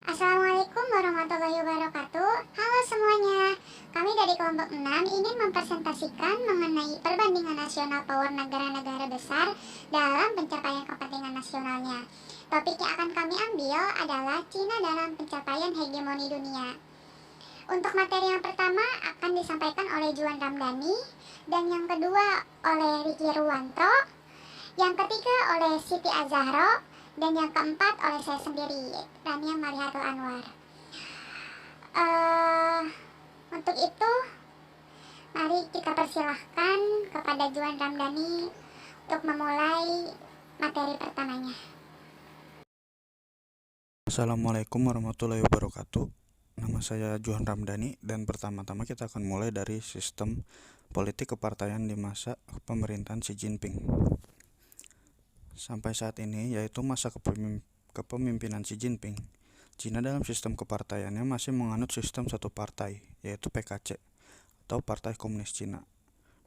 Assalamualaikum warahmatullahi wabarakatuh. Halo semuanya. Kami dari kelompok 6 ingin mempresentasikan mengenai perbandingan nasional power negara-negara besar dalam pencapaian kepentingan nasionalnya. Topik yang akan kami ambil adalah Cina dalam pencapaian hegemoni dunia. Untuk materi yang pertama akan disampaikan oleh Juan Ramdhani, dan yang kedua oleh Ricky Ruwanto, yang ketiga oleh Siti Azahro, dan yang keempat oleh saya sendiri, Rania Marihatul Anwar. Untuk itu, mari kita persilahkan kepada Juan Ramdhani untuk memulai materi pertamanya. Assalamualaikum warahmatullahi wabarakatuh. Nama saya Juan Ramdhani, dan pertama-tama kita akan mulai dari sistem politik kepartaian di masa pemerintahan Xi Jinping. Sampai saat ini, yaitu masa kepemimpinan Xi Jinping, Cina dalam sistem kepartaiannya masih menganut sistem satu partai, yaitu PKC atau Partai Komunis Cina.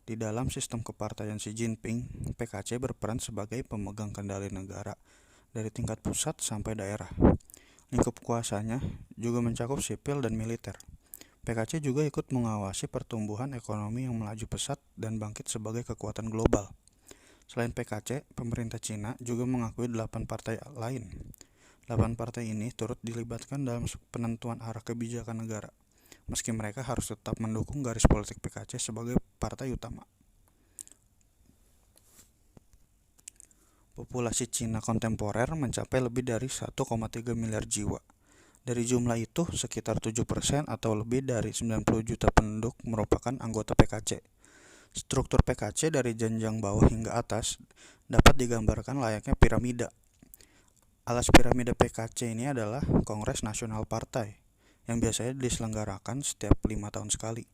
Di dalam sistem kepartaian Xi Jinping, PKC berperan sebagai pemegang kendali negara dari tingkat pusat sampai daerah. Lingkup kuasanya juga mencakup sipil dan militer. PKC juga ikut mengawasi pertumbuhan ekonomi yang melaju pesat dan bangkit sebagai kekuatan global. Selain PKC, pemerintah Cina juga mengakui 8 partai lain. 8 partai ini turut dilibatkan dalam penentuan arah kebijakan negara, meski mereka harus tetap mendukung garis politik PKC sebagai partai utama. Populasi Cina kontemporer mencapai lebih dari 1,3 miliar jiwa. Dari jumlah itu, sekitar 7% atau lebih dari 90 juta penduduk merupakan anggota PKC. Struktur PKC dari jenjang bawah hingga atas dapat digambarkan layaknya piramida. Alas piramida PKC ini adalah Kongres Nasional Partai, yang biasanya diselenggarakan setiap 5 tahun sekali.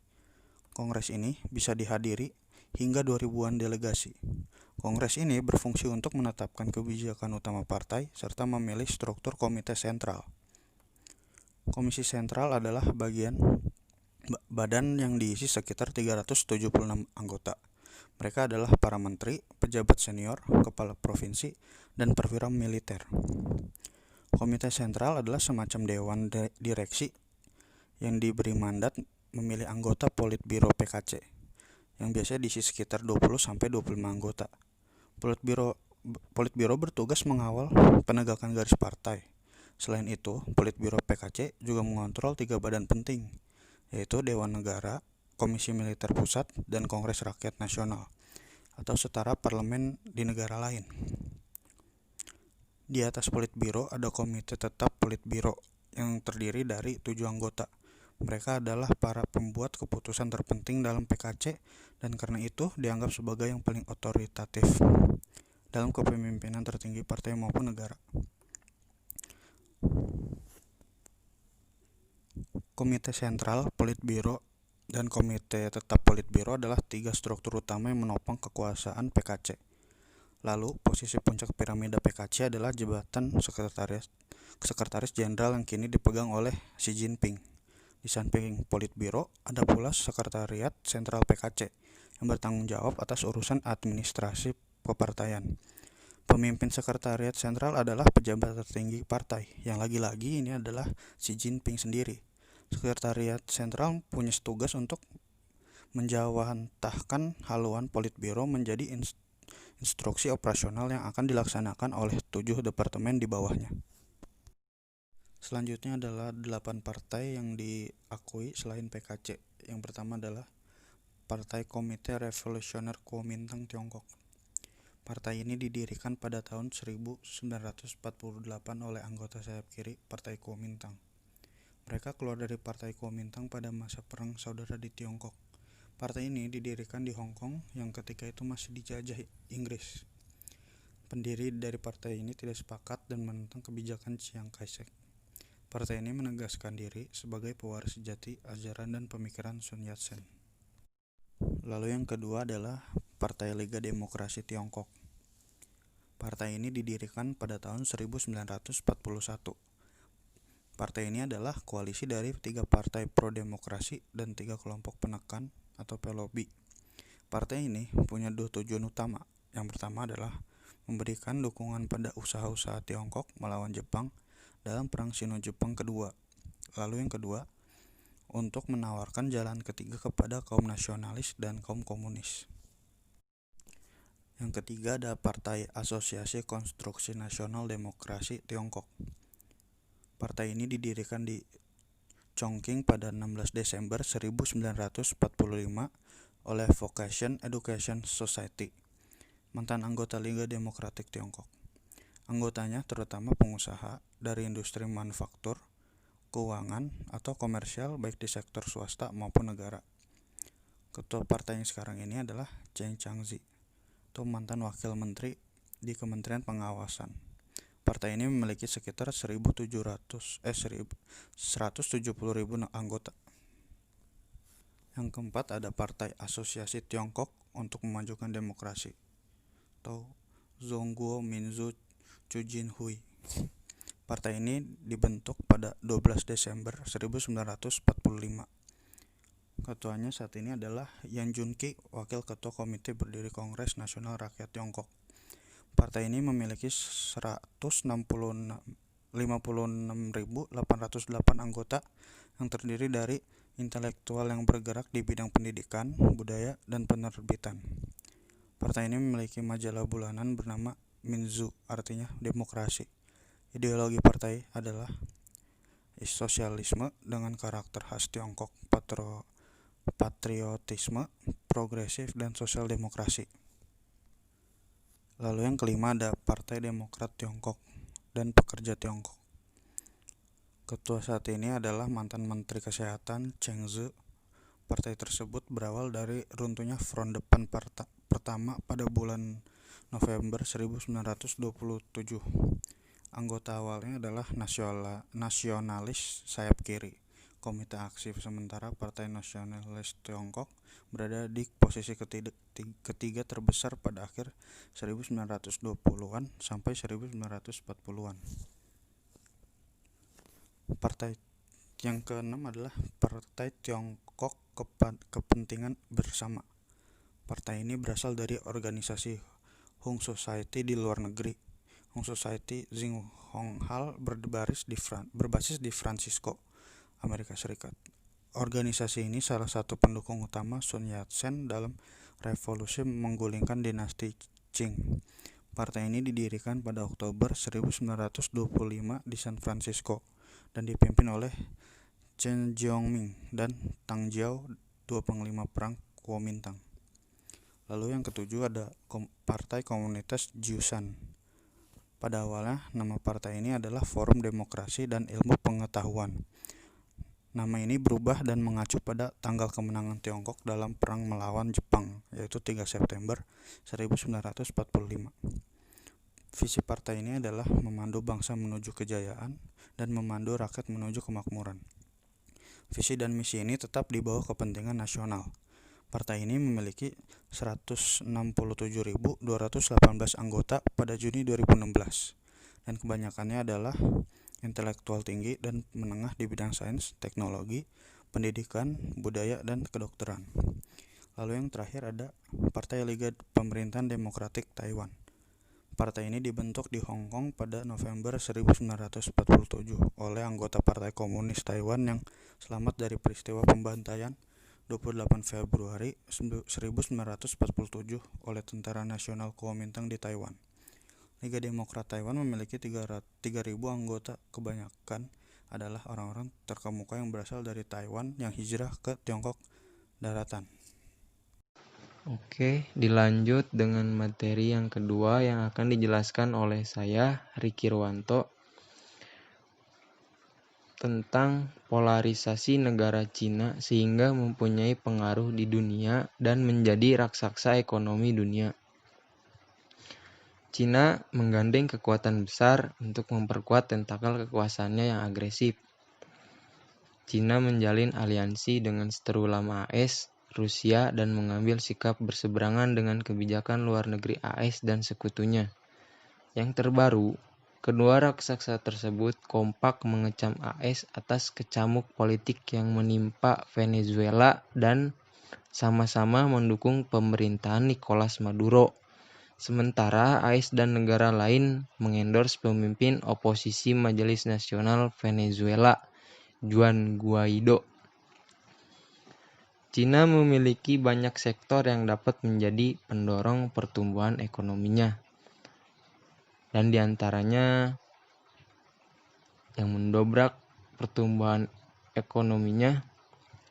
Kongres ini bisa dihadiri hingga 2000-an delegasi. Kongres ini berfungsi untuk menetapkan kebijakan utama partai serta memilih struktur komite sentral. Komisi sentral adalah badan yang diisi sekitar 376 anggota. Mereka adalah para menteri, pejabat senior, kepala provinsi, dan perwira militer. Komite sentral adalah semacam dewan direksi yang diberi mandat memilih anggota Politbiro PKC, yang biasanya diisi sekitar 20-25 anggota. Politbiro bertugas mengawal penegakan garis partai. Selain itu, Politbiro PKC juga mengontrol 3 badan penting, yaitu Dewan Negara, Komisi Militer Pusat, dan Kongres Rakyat Nasional, atau setara parlemen di negara lain. Di atas Politbiro ada Komite Tetap Politbiro yang terdiri dari 7 anggota. Mereka adalah para pembuat keputusan terpenting dalam PKC dan karena itu dianggap sebagai yang paling otoritatif dalam kepemimpinan tertinggi partai maupun negara. Komite Sentral, Politbiro, dan Komite Tetap Politbiro adalah 3 struktur utama yang menopang kekuasaan PKC. Lalu, posisi puncak piramida PKC adalah jabatan Sekretaris Jenderal yang kini dipegang oleh Xi Jinping. Di samping Politbiro, ada pula Sekretariat Sentral PKC yang bertanggung jawab atas urusan administrasi kepartaian. Pemimpin Sekretariat Sentral adalah pejabat tertinggi partai, yang lagi-lagi ini adalah Xi Jinping sendiri. Sekretariat Sentral punya tugas untuk menjawantahkan haluan Politbiro menjadi instruksi operasional yang akan dilaksanakan oleh 7 departemen di bawahnya. Selanjutnya adalah 8 partai yang diakui selain PKC. Yang pertama adalah Partai Komite Revolusioner Kuomintang Tiongkok. Partai ini didirikan pada tahun 1948 oleh anggota sayap kiri Partai Kuomintang. Mereka keluar dari Partai Kuomintang pada masa Perang Saudara di Tiongkok. Partai ini didirikan di Hong Kong yang ketika itu masih dijajah Inggris. Pendiri dari partai ini tidak sepakat dan menentang kebijakan Chiang Kai-shek. Partai ini menegaskan diri sebagai pewaris sejati ajaran dan pemikiran Sun Yat-sen. Lalu yang kedua adalah Partai Liga Demokrasi Tiongkok. Partai ini didirikan pada tahun 1941. Partai ini adalah koalisi dari 3 partai pro-demokrasi dan 3 kelompok penekan atau pelobi. Partai ini punya 2 tujuan utama. Yang pertama adalah memberikan dukungan pada usaha-usaha Tiongkok melawan Jepang dalam Perang Sino-Jepang kedua. Lalu yang kedua, untuk menawarkan jalan ketiga kepada kaum nasionalis dan kaum komunis. Yang ketiga ada Partai Asosiasi Konstruksi Nasional Demokrasi Tiongkok. Partai ini didirikan di Chongqing pada 16 Desember 1945 oleh Vocation Education Society, mantan anggota Liga Demokratik Tiongkok. Anggotanya terutama pengusaha dari industri manufaktur, keuangan, atau komersial baik di sektor swasta maupun negara. Ketua partai yang sekarang ini adalah Chen Changzi, atau mantan wakil menteri di Kementerian Pengawasan. Partai ini memiliki sekitar 170.000 anggota. Yang keempat ada Partai Asosiasi Tiongkok untuk Memajukan Demokrasi, atau Zhongguo Minzu Chujin Hui. Partai ini dibentuk pada 12 Desember 1945. Ketuanya saat ini adalah Yan Junqi, Wakil Ketua Komite Berdiri Kongres Nasional Rakyat Tiongkok. Partai ini memiliki 156.808 anggota yang terdiri dari intelektual yang bergerak di bidang pendidikan, budaya, dan penerbitan. Partai ini memiliki majalah bulanan bernama Minzu, artinya demokrasi. Ideologi partai adalah sosialisme dengan karakter khas Tiongkok, patriotisme, progresif, dan sosial demokrasi. Lalu yang kelima ada Partai Demokrat Tiongkok dan Pekerja Tiongkok. Ketua saat ini adalah mantan Menteri Kesehatan Cheng Ze. Partai tersebut berawal dari runtuhnya Front Depan pertama pada bulan November 1927. Anggota awalnya adalah nasionalis sayap kiri, Komite Aksi, sementara Partai Nasionalis Tiongkok berada di posisi ketiga terbesar pada akhir 1920-an sampai 1940-an. Partai yang keenam adalah Partai Tiongkok Kepentingan Bersama. Partai ini berasal dari organisasi Hung Society di luar negeri. Hung Society Xinghonghal berbasis di Francisco, Amerika Serikat. Organisasi ini salah satu pendukung utama Sun Yat-sen dalam revolusi menggulingkan dinasti Qing. Partai ini didirikan pada Oktober 1925 di San Francisco dan dipimpin oleh Chen Jiongming dan Tang Jiao, dua panglima perang Kuomintang. Lalu yang ketujuh ada Partai Komunitas Jiusan. Pada awalnya nama partai ini adalah Forum Demokrasi dan Ilmu Pengetahuan. Nama ini berubah dan mengacu pada tanggal kemenangan Tiongkok dalam perang melawan Jepang, yaitu 3 September 1945. Visi partai ini adalah memandu bangsa menuju kejayaan dan memandu rakyat menuju kemakmuran. Visi dan misi ini tetap di bawah kepentingan nasional. Partai ini memiliki 167.218 anggota pada Juni 2016, dan kebanyakannya adalah intelektual tinggi dan menengah di bidang sains, teknologi, pendidikan, budaya, dan kedokteran. Lalu yang terakhir ada Partai Liga Pemerintahan Demokratik Taiwan. Partai ini dibentuk di Hong Kong pada November 1947 oleh anggota Partai Komunis Taiwan yang selamat dari peristiwa pembantaian 28 Februari 1947 oleh Tentara Nasional Kuomintang di Taiwan. Liga Demokrat Taiwan memiliki 3.000 anggota, kebanyakan adalah orang-orang terkemuka yang berasal dari Taiwan yang hijrah ke Tiongkok daratan. Oke, dilanjut dengan materi yang kedua yang akan dijelaskan oleh saya, Riki Ruwanto, tentang polarisasi negara Cina sehingga mempunyai pengaruh di dunia dan menjadi raksasa ekonomi dunia. Cina menggandeng kekuatan besar untuk memperkuat tentakel kekuasaannya yang agresif. Cina menjalin aliansi dengan seteru lama AS, Rusia, dan mengambil sikap berseberangan dengan kebijakan luar negeri AS dan sekutunya. Yang terbaru, kedua raksasa tersebut kompak mengecam AS atas kecamuk politik yang menimpa Venezuela dan sama-sama mendukung pemerintahan Nicolas Maduro, Sementara AS dan negara lain mengendorse pemimpin oposisi Majelis Nasional Venezuela, Juan Guaido. Cina memiliki banyak sektor yang dapat menjadi pendorong pertumbuhan ekonominya. Dan diantaranya yang mendobrak pertumbuhan ekonominya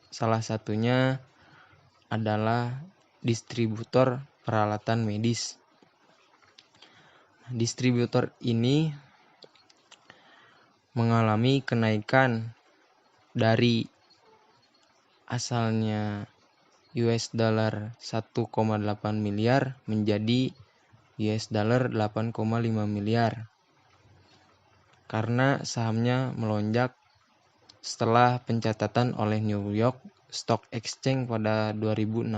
salah satunya adalah distributor peralatan medis. Distributor ini mengalami kenaikan dari asalnya US dollar 1,8 miliar menjadi US dollar 8,5 miliar karena sahamnya melonjak setelah pencatatan oleh New York Stock Exchange pada 2016.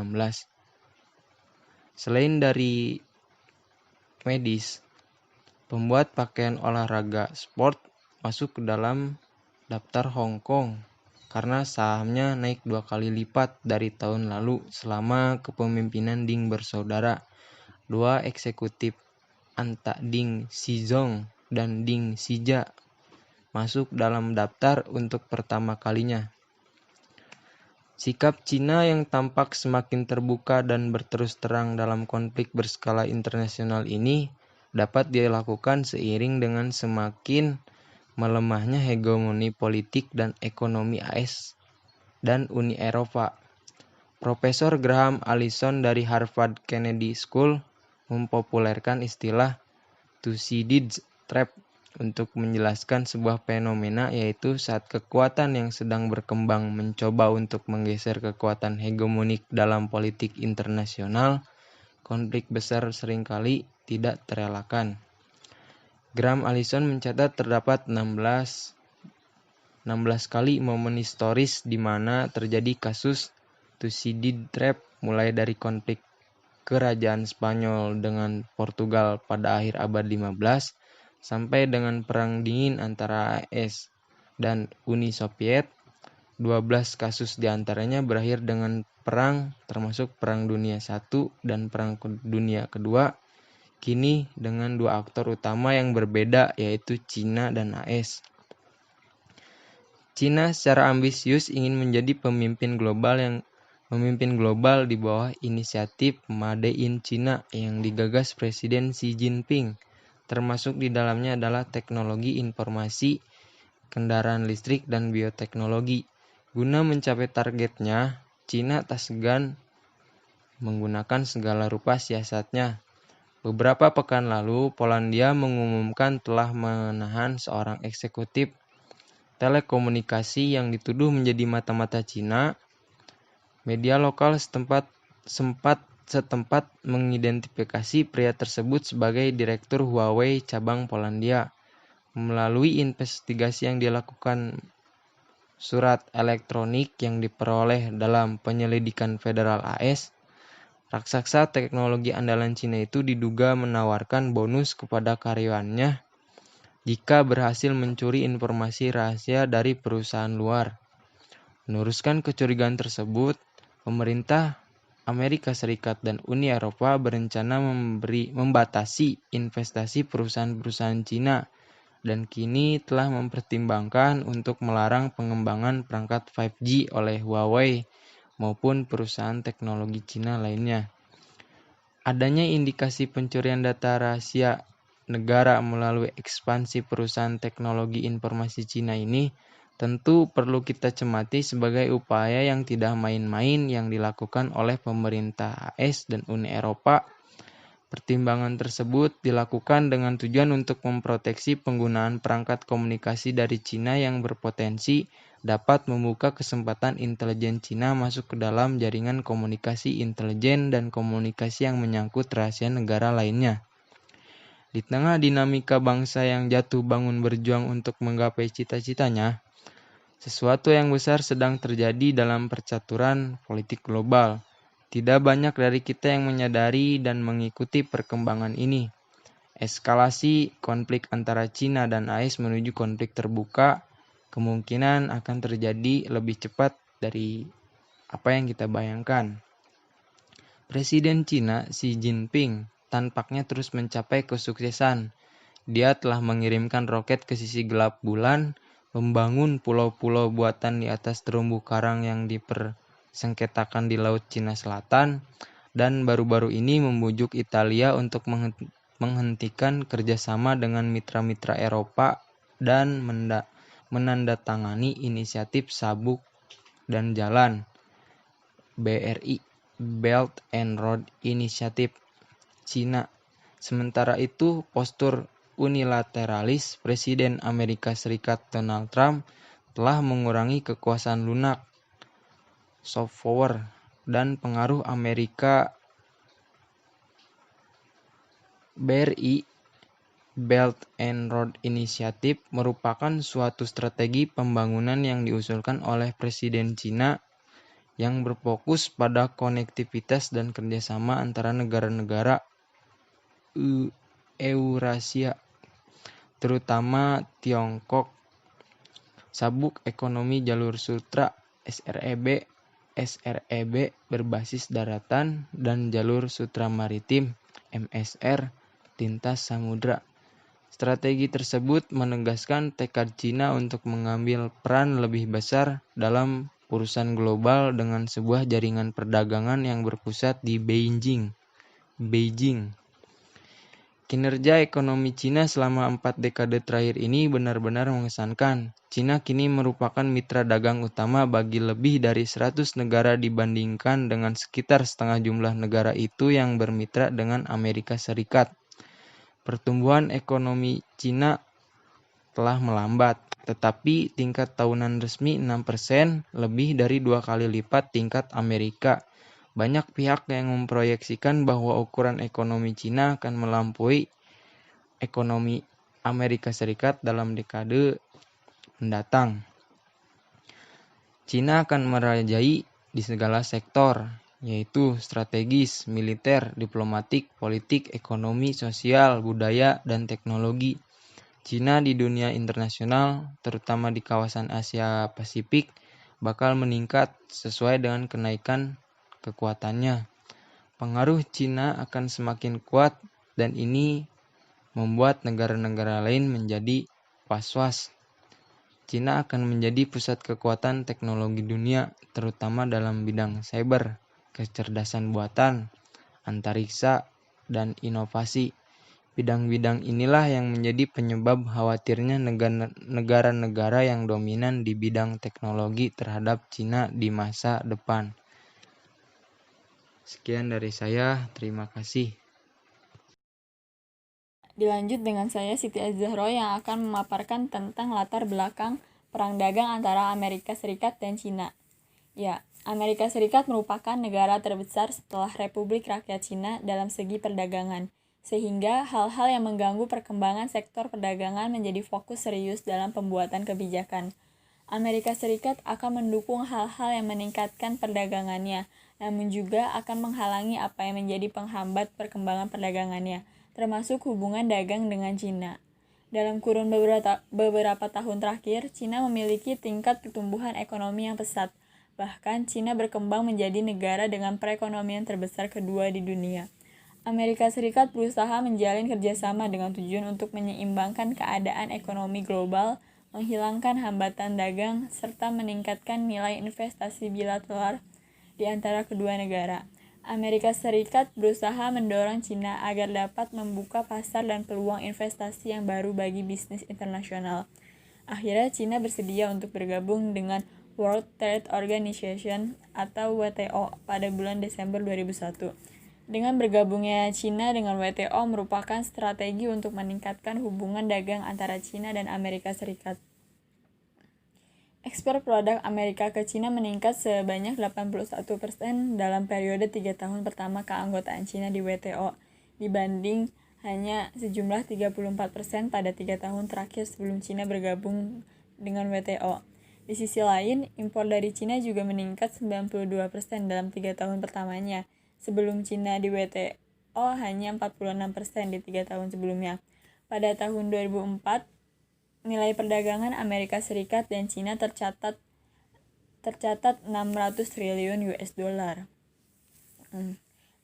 Selain dari medis, pembuat pakaian olahraga sport masuk ke dalam daftar Hong Kong karena sahamnya naik 2 kali lipat dari tahun lalu selama kepemimpinan Ding bersaudara. Dua eksekutif Anta Ding Xizong dan Ding Xija masuk dalam daftar untuk pertama kalinya. Sikap Cina yang tampak semakin terbuka dan berterus terang dalam konflik berskala internasional ini dapat dilakukan seiring dengan semakin melemahnya hegemoni politik dan ekonomi AS dan Uni Eropa. Profesor Graham Allison dari Harvard Kennedy School mempopulerkan istilah Thucydides trap untuk menjelaskan sebuah fenomena, yaitu saat kekuatan yang sedang berkembang mencoba untuk menggeser kekuatan hegemonik dalam politik internasional, konflik besar seringkali tidak terelakkan. Graham Allison mencatat terdapat 16 kali momen historis di mana terjadi kasus Thucydides trap, mulai dari konflik kerajaan Spanyol dengan Portugal pada akhir abad 15 sampai dengan perang dingin antara AS dan Uni Soviet. 12 kasus diantaranya berakhir dengan perang, termasuk Perang Dunia I dan Perang Dunia II, kini dengan dua aktor utama yang berbeda, yaitu Cina dan AS. Cina secara ambisius ingin menjadi pemimpin global di bawah inisiatif Made in China yang digagas Presiden Xi Jinping. Termasuk di dalamnya adalah teknologi informasi, kendaraan listrik, dan bioteknologi. Guna mencapai targetnya, Cina tak segan menggunakan segala rupa siasatnya. Beberapa pekan lalu, Polandia mengumumkan telah menahan seorang eksekutif telekomunikasi yang dituduh menjadi mata-mata Cina. Media lokal setempat mengidentifikasi pria tersebut sebagai Direktur Huawei cabang Polandia. Melalui investigasi yang dilakukan surat elektronik yang diperoleh dalam penyelidikan federal AS, raksasa teknologi andalan Cina itu diduga menawarkan bonus kepada karyawannya jika berhasil mencuri informasi rahasia dari perusahaan luar. Meneruskan kecurigaan tersebut, pemerintah Amerika Serikat dan Uni Eropa berencana membatasi investasi perusahaan-perusahaan Cina dan kini telah mempertimbangkan untuk melarang pengembangan perangkat 5G oleh Huawei maupun perusahaan teknologi Cina lainnya. Adanya indikasi pencurian data rahasia negara melalui ekspansi perusahaan teknologi informasi Cina ini tentu perlu kita cermati sebagai upaya yang tidak main-main yang dilakukan oleh pemerintah AS dan Uni Eropa. Pertimbangan tersebut dilakukan dengan tujuan untuk memproteksi penggunaan perangkat komunikasi dari Cina yang berpotensi dapat membuka kesempatan intelijen Cina masuk ke dalam jaringan komunikasi intelijen dan komunikasi yang menyangkut rahasia negara lainnya. Di tengah dinamika bangsa yang jatuh bangun berjuang untuk menggapai cita-citanya, sesuatu yang besar sedang terjadi dalam percaturan politik global. Tidak banyak dari kita yang menyadari dan mengikuti perkembangan ini. Eskalasi konflik antara Cina dan AS menuju konflik terbuka kemungkinan akan terjadi lebih cepat dari apa yang kita bayangkan. Presiden Cina Xi Jinping tampaknya terus mencapai kesuksesan. Dia telah mengirimkan roket ke sisi gelap bulan, membangun pulau-pulau buatan di atas terumbu karang yang dipersengketakan di Laut Cina Selatan, dan baru-baru ini membujuk Italia untuk menghentikan kerjasama dengan mitra-mitra Eropa dan menandatangani inisiatif Sabuk dan Jalan (BRI) Belt and Road Initiative Cina. Sementara itu, postur unilateralis Presiden Amerika Serikat Donald Trump telah mengurangi kekuasaan lunak, soft power, dan pengaruh Amerika. BRI Belt and Road Initiative merupakan suatu strategi pembangunan yang diusulkan oleh Presiden Cina yang berfokus pada konektivitas dan kerjasama antara negara-negara Eurasia, terutama Tiongkok. Sabuk Ekonomi Jalur Sutra SREB berbasis daratan dan Jalur Sutra Maritim MSR lintas samudra. Strategi tersebut menegaskan tekad Cina untuk mengambil peran lebih besar dalam urusan global dengan sebuah jaringan perdagangan yang berpusat di Beijing. Kinerja ekonomi Cina selama 4 dekade terakhir ini benar-benar mengesankan. Cina kini merupakan mitra dagang utama bagi lebih dari 100 negara dibandingkan dengan sekitar setengah jumlah negara itu yang bermitra dengan Amerika Serikat. Pertumbuhan ekonomi Cina telah melambat, tetapi tingkat tahunan resmi 6%, lebih dari 2 kali lipat tingkat Amerika. Banyak pihak yang memproyeksikan bahwa ukuran ekonomi Cina akan melampaui ekonomi Amerika Serikat dalam dekade mendatang. Cina akan merajai di segala sektor, yaitu strategis, militer, diplomatik, politik, ekonomi, sosial, budaya, dan teknologi. Cina di dunia internasional, terutama di kawasan Asia Pasifik, bakal meningkat sesuai dengan kenaikan kekuatannya. Pengaruh Cina akan semakin kuat dan ini membuat negara-negara lain menjadi was-was. Cina akan menjadi pusat kekuatan teknologi dunia, terutama dalam bidang cyber, kecerdasan buatan, antariksa, dan inovasi. Bidang-bidang inilah yang menjadi penyebab khawatirnya negara-negara yang dominan di bidang teknologi terhadap Cina di masa depan. Sekian dari saya, terima kasih. Dilanjut dengan saya Siti Az-Zahra yang akan memaparkan tentang latar belakang perang dagang antara Amerika Serikat dan Cina. Ya, Amerika Serikat merupakan negara terbesar setelah Republik Rakyat Cina dalam segi perdagangan, sehingga hal-hal yang mengganggu perkembangan sektor perdagangan menjadi fokus serius dalam pembuatan kebijakan. Amerika Serikat akan mendukung hal-hal yang meningkatkan perdagangannya, namun juga akan menghalangi apa yang menjadi penghambat perkembangan perdagangannya, termasuk hubungan dagang dengan Cina. Dalam kurun beberapa tahun terakhir, Cina memiliki tingkat pertumbuhan ekonomi yang pesat. Bahkan, Cina berkembang menjadi negara dengan perekonomian terbesar kedua di dunia. Amerika Serikat berusaha menjalin kerjasama dengan tujuan untuk menyeimbangkan keadaan ekonomi global, menghilangkan hambatan dagang, serta meningkatkan nilai investasi bilateral di antara kedua negara. Amerika Serikat berusaha mendorong Cina agar dapat membuka pasar dan peluang investasi yang baru bagi bisnis internasional. Akhirnya Cina bersedia untuk bergabung dengan World Trade Organization atau WTO pada bulan Desember 2001. Dengan bergabungnya Cina dengan WTO merupakan strategi untuk meningkatkan hubungan dagang antara Cina dan Amerika Serikat. Ekspor produk Amerika ke Cina meningkat sebanyak 81% dalam periode 3 tahun pertama keanggotaan Cina di WTO, dibanding hanya sejumlah 34% pada 3 tahun terakhir sebelum Cina bergabung dengan WTO. Di sisi lain, impor dari Cina juga meningkat 92% dalam 3 tahun pertamanya, sebelum Cina di WTO hanya 46% di 3 tahun sebelumnya. Pada tahun 2004, nilai perdagangan Amerika Serikat dan Cina tercatat 600 triliun US dollar.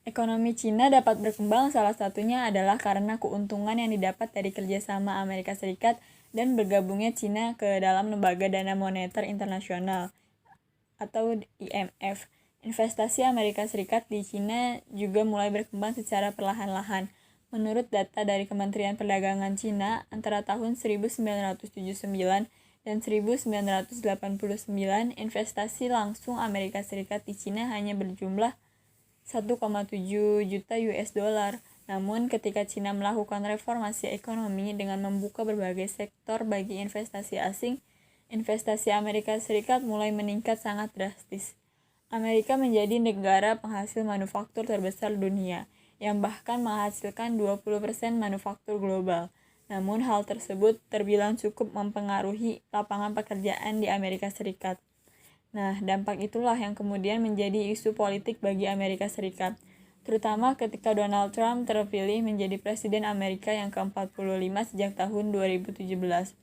Ekonomi Cina dapat berkembang salah satunya adalah karena keuntungan yang didapat dari kerjasama Amerika Serikat dan bergabungnya Cina ke dalam Lembaga Dana Moneter Internasional atau IMF. Investasi Amerika Serikat di Cina juga mulai berkembang secara perlahan-lahan. Menurut data dari Kementerian Perdagangan Cina, antara tahun 1979 dan 1989, investasi langsung Amerika Serikat di Cina hanya berjumlah 1,7 juta US dollar. Namun ketika Cina melakukan reformasi ekonomi dengan membuka berbagai sektor bagi investasi asing, investasi Amerika Serikat mulai meningkat sangat drastis. Amerika menjadi negara penghasil manufaktur terbesar dunia, yang bahkan menghasilkan 20% manufaktur global. Namun hal tersebut terbilang cukup mempengaruhi lapangan pekerjaan di Amerika Serikat. Nah, dampak itulah yang kemudian menjadi isu politik bagi Amerika Serikat, terutama ketika Donald Trump terpilih menjadi Presiden Amerika yang ke-45 sejak tahun 2017.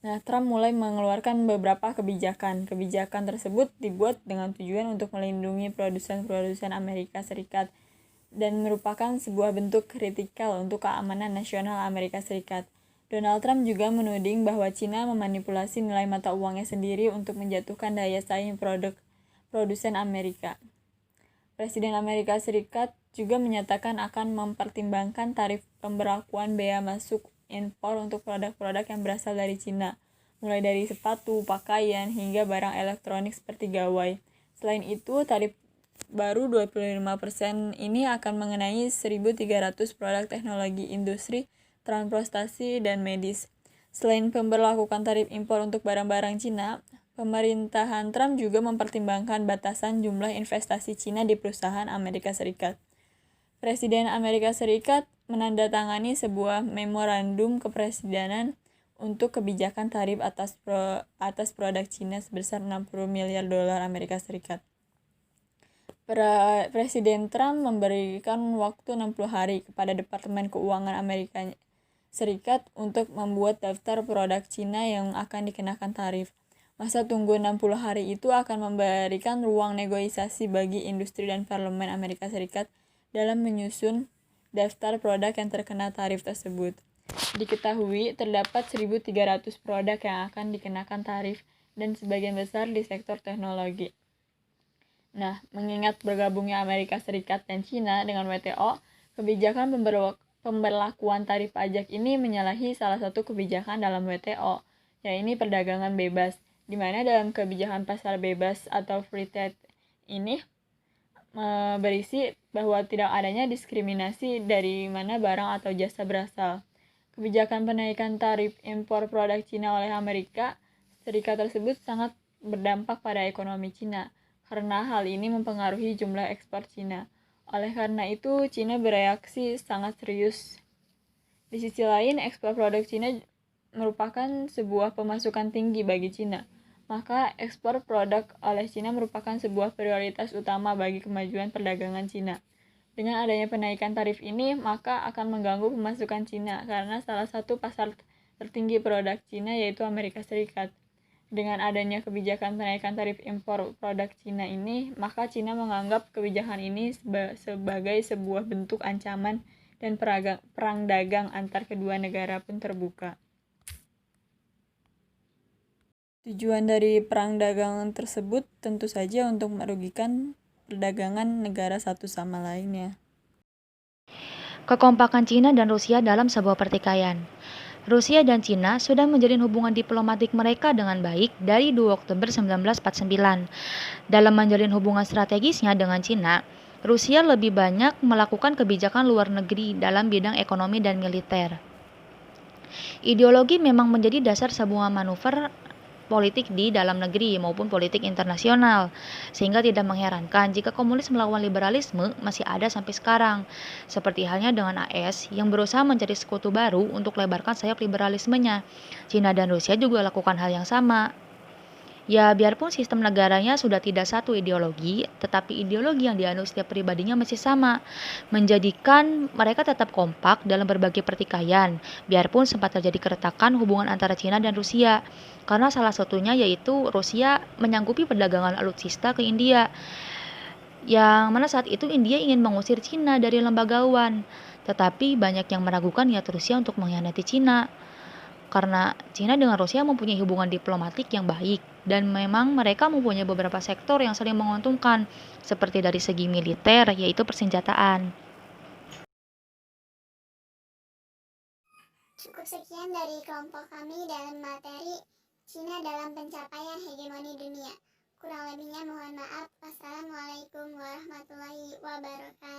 Nah, Trump mulai mengeluarkan beberapa kebijakan. Kebijakan tersebut dibuat dengan tujuan untuk melindungi produsen-produsen Amerika Serikat dan merupakan sebuah bentuk kritikal untuk keamanan nasional Amerika Serikat. Donald Trump juga menuding bahwa Cina memanipulasi nilai mata uangnya sendiri untuk menjatuhkan daya saing produsen Amerika. Presiden Amerika Serikat juga menyatakan akan mempertimbangkan tarif pemberlakuan bea masuk impor untuk produk-produk yang berasal dari Cina, mulai dari sepatu, pakaian, hingga barang elektronik seperti gawai. Selain itu, tarif baru 25% ini akan mengenai 1.300 produk teknologi industri, transportasi, dan medis. Selain pemberlakuan tarif impor untuk barang-barang Cina, pemerintahan Trump juga mempertimbangkan batasan jumlah investasi Cina di perusahaan Amerika Serikat. Presiden Amerika Serikat menandatangani sebuah memorandum kepresidenan untuk kebijakan tarif atas produk Cina sebesar 60 miliar dolar Amerika Serikat. Presiden Trump memberikan waktu 60 hari kepada Departemen Keuangan Amerika Serikat untuk membuat daftar produk Cina yang akan dikenakan tarif. Masa tunggu 60 hari itu akan memberikan ruang negosiasi bagi industri dan parlemen Amerika Serikat dalam menyusun daftar produk yang terkena tarif tersebut. Diketahui terdapat 1.300 produk yang akan dikenakan tarif dan sebagian besar di sektor teknologi. Nah, mengingat bergabungnya Amerika Serikat dan Cina dengan WTO, kebijakan pemberlakuan tarif pajak ini menyalahi salah satu kebijakan dalam WTO, yaitu perdagangan bebas, di mana dalam kebijakan pasar bebas atau free trade ini berisi bahwa tidak adanya diskriminasi dari mana barang atau jasa berasal. Kebijakan penaikan tarif impor produk Cina oleh Amerika Serikat tersebut sangat berdampak pada ekonomi Cina, karena hal ini mempengaruhi jumlah ekspor Cina. Oleh karena itu, Cina bereaksi sangat serius. Di sisi lain, ekspor produk Cina merupakan sebuah pemasukan tinggi bagi Cina. Maka, ekspor produk oleh Cina merupakan sebuah prioritas utama bagi kemajuan perdagangan Cina. Dengan adanya penaikan tarif ini, maka akan mengganggu pemasukan Cina, karena salah satu pasar tertinggi produk Cina yaitu Amerika Serikat. Dengan adanya kebijakan penaikan tarif impor produk Cina ini, maka Cina menganggap kebijakan ini sebagai sebuah bentuk ancaman dan perang dagang antar kedua negara pun terbuka. Tujuan dari perang dagang tersebut tentu saja untuk merugikan perdagangan negara satu sama lainnya. Kekompakan Cina dan Rusia dalam sebuah pertikaian. Rusia dan Cina sudah menjalin hubungan diplomatik mereka dengan baik dari 2 Oktober 1949. Dalam menjalin hubungan strategisnya dengan Cina, Rusia lebih banyak melakukan kebijakan luar negeri dalam bidang ekonomi dan militer. Ideologi memang menjadi dasar sebuah manuver politik di dalam negeri maupun politik internasional, sehingga tidak mengherankan jika komunis melawan liberalisme masih ada sampai sekarang, seperti halnya dengan AS yang berusaha mencari sekutu baru untuk lebarkan sayap liberalismenya. Cina dan Rusia juga lakukan hal yang sama. Ya, biarpun sistem negaranya sudah tidak satu ideologi, tetapi ideologi yang dianut setiap pribadinya masih sama, menjadikan mereka tetap kompak dalam berbagai pertikaian, biarpun sempat terjadi keretakan hubungan antara Cina dan Rusia, karena salah satunya yaitu Rusia menyanggupi perdagangan alutsista ke India. yang mana saat itu India ingin mengusir Cina dari lembagawan. Tetapi banyak yang meragukan niat Rusia untuk mengkhianati Cina. Karena Cina dengan Rusia mempunyai hubungan diplomatik yang baik dan memang mereka mempunyai beberapa sektor yang saling menguntungkan seperti dari segi militer yaitu persenjataan. Cukup sekian dari kelompok kami dalam materi Cina dalam pencapaian hegemoni dunia. Kurang lebihnya mohon maaf. Wassalamualaikum warahmatullahi wabarakatuh.